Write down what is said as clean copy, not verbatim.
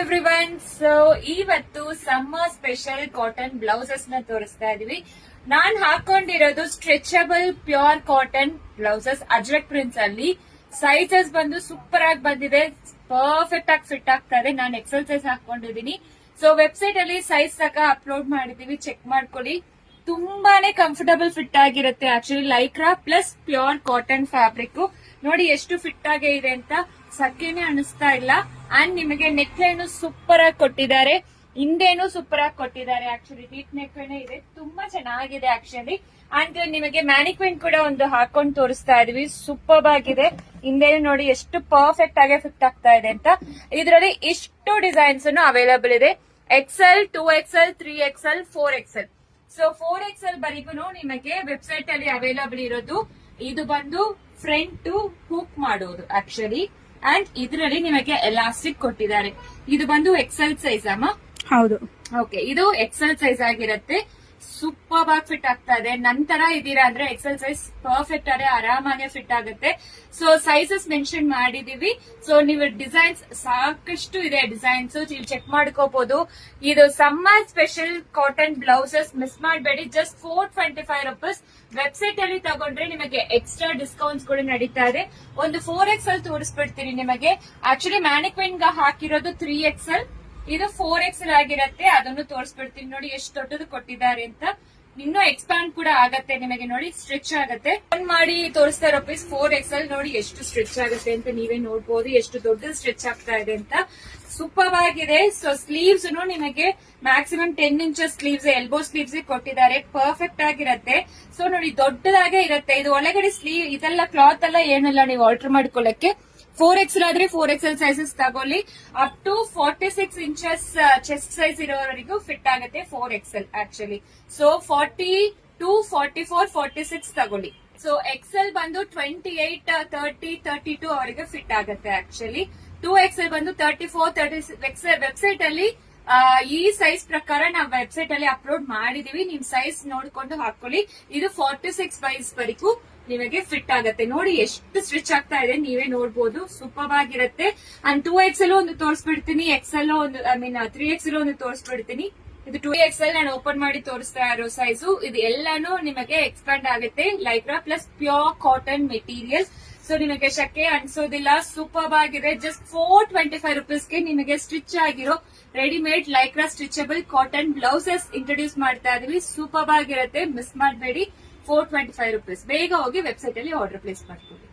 Everyone. So ಇವತ್ತು summer special cotton blouses ನ ತೋರಿಸ್ತಾ ಇದೀವಿ. ನಾನ್ ಹಾಕೊಂಡಿರೋದು stretchable pure cotton blouses Ajrak prints ಅಲ್ಲಿ. ಸೈಜಸ್ ಬಂದು ಸೂಪರ್ ಆಗಿ ಬಂದಿದೆ, ಪರ್ಫೆಕ್ಟ್ ಆಗಿ ಫಿಟ್ ಆಗ್ತಾ ಇದೆ. ನಾನು ಎಕ್ಸೆಲ್ ಸೈಜ್ ಹಾಕೊಂಡಿದೀನಿ. ಸೊ ವೆಬ್ಸೈಟ್ ಅಲ್ಲಿ ಸೈಜ್ ತಕ ಅಪ್ಲೋಡ್ ಮಾಡಿದೀವಿ, ಚೆಕ್ ಮಾಡ್ಕೊಳ್ಳಿ. ತುಂಬಾನೇ ಕಂಫರ್ಟಬಲ್ ಫಿಟ್ ಆಗಿರುತ್ತೆ. Actually Lycra plus pure cotton fabric ನೋಡಿ ಎಷ್ಟು ಫಿಟ್ ಆಗೇ ಇದೆ ಅಂತ ಸಕ್ಕೇನೆ ಅನಿಸ್ತಾ ಇಲ್ಲ. ಅಂಡ್ ನಿಮಗೆ ನೆಕ್ ಲೈನ್ ಸೂಪರ್ ಆಗಿ ಕೊಟ್ಟಿದ್ದಾರೆ, ಹಿಂದೇನು ಸೂಪರ್ ಆಗಿ ಕೊಟ್ಟಿದ್ದಾರೆ. ಆಕ್ಚುಲಿ ಡೀಪ್ ನೆಕ್ ಇದೆ, ತುಂಬಾ ಚೆನ್ನಾಗಿದೆ ಆಕ್ಚುಲಿ. ಅಂಡ್ ನಿಮಗೆ ಮ್ಯಾನಿಕ್ವಿನ್ ಕೂಡ ಒಂದು ಹಾಕೊಂಡು ತೋರಿಸ್ತಾ ಇದೀವಿ, ಸೂಪರ್ ಆಗಿದೆ. ಹಿಂದೇನು ನೋಡಿ ಎಷ್ಟು ಪರ್ಫೆಕ್ಟ್ ಆಗಿ ಫಿಟ್ ಆಗ್ತಾ ಇದೆ ಅಂತ. ಇದರಲ್ಲಿ ಇಷ್ಟು ಡಿಸೈನ್ಸ್ ಅವೈಲೇಬಲ್ ಇದೆ. XL, 2XL, 3XL, 4XL. So 4XL ಬರೀಗೂ ನಿಮಗೆ ವೆಬ್ಸೈಟ್ ಅಲ್ಲಿ ಅವೈಲೇಬಲ್ ಇರೋದು. ಇದು ಬಂದು ಫ್ರಂಟ್ ಹುಕ್ ಮಾಡೋದು ಆಕ್ಚುಲಿ. ಅಂಡ್ ಇದರಲ್ಲಿ ನಿಮಗೆ ಎಲಾಸ್ಟಿಕ್ ಕೊಟ್ಟಿದ್ದಾರೆ. ಇದು ಬಂದು XL ಸೈಜ್ ಅಮ್ಮ? ಹೌದು. ಓಕೆ, ಇದು XL ಸೈಜ್ ಆಗಿರುತ್ತೆ. ಸೂಪರ್ ಆಗಿ ಫಿಟ್ ಆಗ್ತಾ ಇದೆ. ನಂತರ ಇದೀರಾ ಅಂದ್ರೆ XL ಸೈಜ್ ಪರ್ಫೆಕ್ಟ್ ಆಗಿ ಆರಾಮಾಗಿ ಫಿಟ್ ಆಗುತ್ತೆ. ಸೊ ಸೈಜಸ್ ಮೆನ್ಷನ್ ಮಾಡಿದೀವಿ. ಸೊ ನೀವು ಡಿಸೈನ್ಸ್ ಸಾಕಷ್ಟು ಇದೆ, ಡಿಸೈನ್ಸ್ ನೀವು ಚೆಕ್ ಮಾಡ್ಕೋಬಹುದು. ಇದು summer special cotton blouses miss ಮಾಡಬೇಡಿ. Just 425 rupees. ವೆಬ್ಸೈಟ್ ಅಲ್ಲಿ ತಗೊಂಡ್ರೆ ನಿಮಗೆ ಎಕ್ಸ್ಟ್ರಾ ಡಿಸ್ಕೌಂಟ್ಸ್ ಕೂಡ ನಡೀತಾ ಇದೆ. ಒಂದು 4XL ತೋರಿಸ್ಬಿಡ್ತೀನಿ ನಿಮಗೆ. ಆಕ್ಚುಲಿ ಮ್ಯಾನಿಕ್ವಿನ್ ಹಾಕಿರೋದು 3XL, ಇದು 4XL ಆಗಿರತ್ತೆ. ಅದನ್ನು ತೋರಿಸ್ಬಿಡ್ತೀನಿ ನೋಡಿ ಎಷ್ಟು ದೊಡ್ಡದು ಕೊಟ್ಟಿದ್ದಾರೆ ಅಂತ. ಇನ್ನೂ ಎಕ್ಸ್ಪ್ಯಾಂಡ್ ಕೂಡ ಆಗತ್ತೆ ನಿಮಗೆ, ನೋಡಿ ಸ್ಟ್ರೆಚ್ ಆಗತ್ತೆ. ಮಾಡಿ ತೋರಿಸ್ತಾ ರೂಪೀಸ್ 4XL. ನೋಡಿ ಎಷ್ಟು ಸ್ಟ್ರೆಚ್ ಆಗುತ್ತೆ ಅಂತ ನೀವೇ ನೋಡ್ಬೋದು, ಎಷ್ಟು ದೊಡ್ಡ ಸ್ಟ್ರೆಚ್ ಆಗ್ತಾ ಇದೆ ಅಂತ. ಸೂಪರ್ ಆಗಿದೆ. ಸೊ ಸ್ಲೀವ್ಸ್ ನಿಮಗೆ maximum 10 inches sleeves, elbow sleeves ಕೊಟ್ಟಿದ್ದಾರೆ. ಪರ್ಫೆಕ್ಟ್ ಆಗಿರತ್ತೆ. ಸೊ ನೋಡಿ ದೊಡ್ಡದಾಗೆ ಇರುತ್ತೆ. ಇದು ಒಳಗಡೆ ಸ್ಲೀವ್ ಇದೆಲ್ಲ ಕ್ಲಾತ್ ಎಲ್ಲ ಏನಿಲ್ಲ ನೀವು ಆಲ್ಟರ್ ಮಾಡ್ಕೊಳ್ಳಕ್ಕೆ. 4XL ಆದ್ರೆ 4XL ಸೈಜಸ್ ತಗೊಳ್ಳಿ. Up to 46 inches chest size ಇರೋವರೆಗೂ ಫಿಟ್ ಆಗುತ್ತೆ 4XL ಆಕ್ಚುಲಿ. ಸೊ 42, 44, 46 ತಗೊಳ್ಳಿ. ಸೊ XL ಬಂದು 28, 30, 32 ಅವರಿಗೆ ಫಿಟ್ ಆಗುತ್ತೆ ಆಕ್ಚುಲಿ. 2XL ಬಂದು 34, 36. ವೆಬ್ಸೈಟ್ ಅಲ್ಲಿ ಈ ಸೈಜ್ ಪ್ರಕಾರ ನಾವು ವೆಬ್ಸೈಟ್ ಅಲ್ಲಿ ಅಪ್ಲೋಡ್ ಮಾಡಿದೀವಿ. ನಿಮ್ ಸೈಜ್ ನೋಡ್ಕೊಂಡು ಹಾಕೊಳ್ಳಿ. ಇದು 46 ವೈಸ್ ವರೆಗೂ ನಿಮಗೆ ಫಿಟ್ ಆಗುತ್ತೆ. ನೋಡಿ ಎಷ್ಟು ಸ್ಟ್ರಿಚ್ ಆಗ್ತಾ ಇದೆ, ನೀವೇ ನೋಡ್ಬೋದು. ಸೂಪರ್ ಆಗಿರುತ್ತೆ. ಅಂಡ್ 2XL ಒಂದು ತೋರಿಸ್ಬಿಡ್ತೀನಿ, XL ಒಂದು 3XL ಒಂದು ತೋರಿಸ್ಬಿಡ್ತೀನಿ. ಇದು 2XL ನಾನು ಓಪನ್ ಮಾಡಿ ತೋರಿಸ್ತಾ ಇರೋ ಸೈಜು. ಇದು ಎಲ್ಲಾನು ನಿಮಗೆ ಎಕ್ಸ್ಪ್ಯಾಂಡ್ ಆಗುತ್ತೆ. Lycra plus pure cotton material. So ನಿಮಗೆ ಶಕೆ ಅನ್ಸೋದಿಲ್ಲ. ಸೂಪರ್ ಆಗಿದೆ. ಜಸ್ಟ್ 425 ರೂಪೀಸ್ಗೆ ನಿಮಗೆ ಸ್ಟಿಚ್ ಆಗಿರೋ readymade Lycra stitchable cotton blouses introduce ಮಾಡ್ತಾ ಇದೀವಿ. ಸೂಪರ್ ಆಗಿರುತ್ತೆ, ಮಿಸ್ ಮಾಡಬೇಡಿ. 425 ರೂಪೀಸ್. ಬೇಗ ಹೋಗಿ ವೆಬ್ಸೈಟ್ ಅಲ್ಲಿ ಆರ್ಡರ್ ಪ್ಲೇಸ್ ಮಾಡ್ಕೊಳ್ಳಿ.